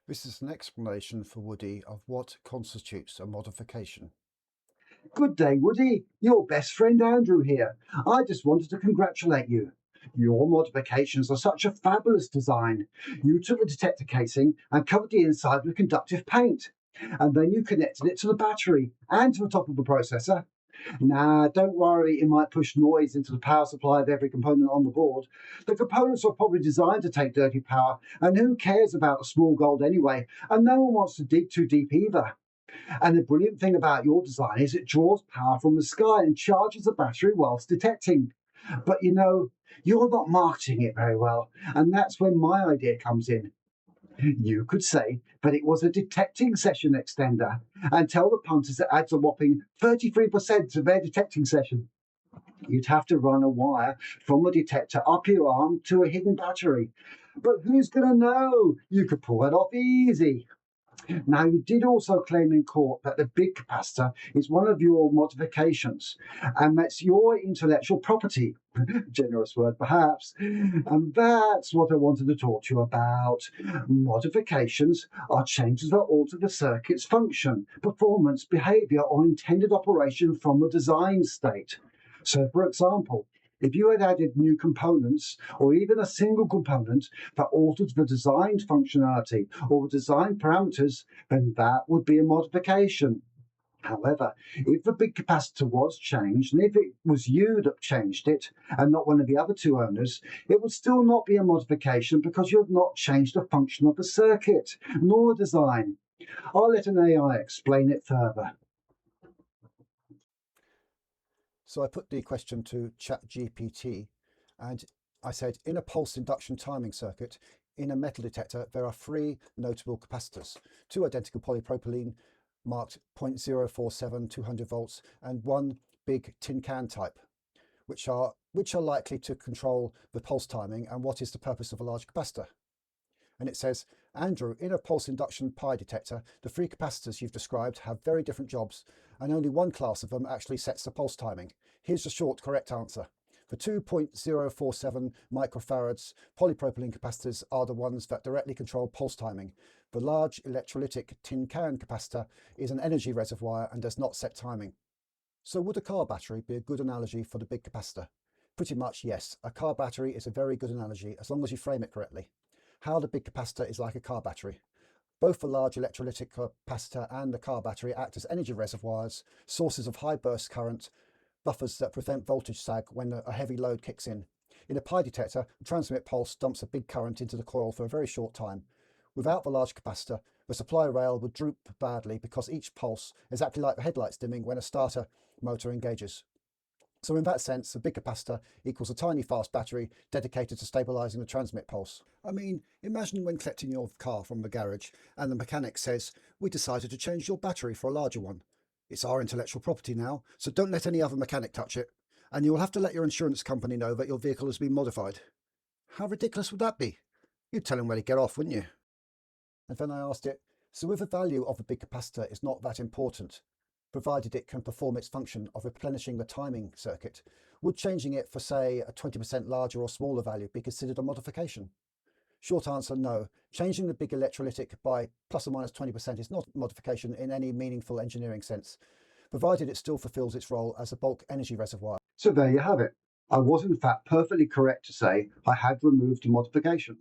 This is an explanation for Woody of what constitutes a modification. Good day, Woody. Your best friend Andrew here. I just wanted to congratulate you. Your modifications are such a fabulous design. You took the detector casing and covered the inside with conductive paint. And then you connected it to the battery and to the top of the processor. Nah, don't worry, it might push noise into the power supply of every component on the board. The components are probably designed to take dirty power, and who cares about the small gold anyway? And no one wants to dig too deep either. And the brilliant thing about your design is it draws power from the sky and charges the battery whilst detecting. But you're not marketing it very well, and that's when my idea comes in. You could say that it was a detecting session extender and tell the punters it adds a whopping 33% to their detecting session. You'd have to run a wire from the detector up your arm to a hidden battery. But who's going to know? You could pull that off easy. Now, you did also claim in court that the big capacitor is one of your modifications, and that's your intellectual property. Generous word, perhaps. And that's what I wanted to talk to you about. Modifications are changes that alter the circuit's function, performance, behavior, or intended operation from the design state. So, for example, if you had added new components, or even a single component that altered the designed functionality or the design parameters, then that would be a modification. However, if the big capacitor was changed, and if it was you that changed it and not one of the other two owners, it would still not be a modification because you have not changed the function of the circuit, nor the design. I'll let an AI explain it further. So I put the question to ChatGPT and I said, in a pulse induction timing circuit, in a metal detector, there are three notable capacitors, two identical polypropylene marked 0.047 200 volts and one big tin can type, which are likely to control the pulse timing and what is the purpose of a large capacitor. And it says, Andrew, in a pulse induction pi detector, the three capacitors you've described have very different jobs, and only one class of them actually sets the pulse timing. Here's the short correct answer. The 2.047 microfarads polypropylene capacitors are the ones that directly control pulse timing. The large electrolytic tin can capacitor is an energy reservoir and does not set timing. So would a car battery be a good analogy for the big capacitor? Pretty much yes. A car battery is a very good analogy as long as you frame it correctly. How the big capacitor is like a car battery. Both the large electrolytic capacitor and the car battery act as energy reservoirs, sources of high burst current, buffers that prevent voltage sag when a heavy load kicks in. In a pi detector, a transmit pulse dumps a big current into the coil for a very short time. Without the large capacitor, the supply rail would droop badly because each pulse is exactly like the headlights dimming when a starter motor engages. So in that sense, a big capacitor equals a tiny fast battery dedicated to stabilising the transmit pulse. I mean, imagine when collecting your car from the garage and the mechanic says, we decided to change your battery for a larger one. It's our intellectual property now, so don't let any other mechanic touch it. And you will have to let your insurance company know that your vehicle has been modified. How ridiculous would that be? You'd tell him where to get off, wouldn't you? And then I asked it, so if the value of a big capacitor is not that important, provided it can perform its function of replenishing the timing circuit, would changing it for, say, a 20% larger or smaller value be considered a modification? Short answer, no. Changing the big electrolytic by plus or minus 20% is not a modification in any meaningful engineering sense, provided it still fulfills its role as a bulk energy reservoir. So there you have it. I was in fact perfectly correct to say I had removed modifications.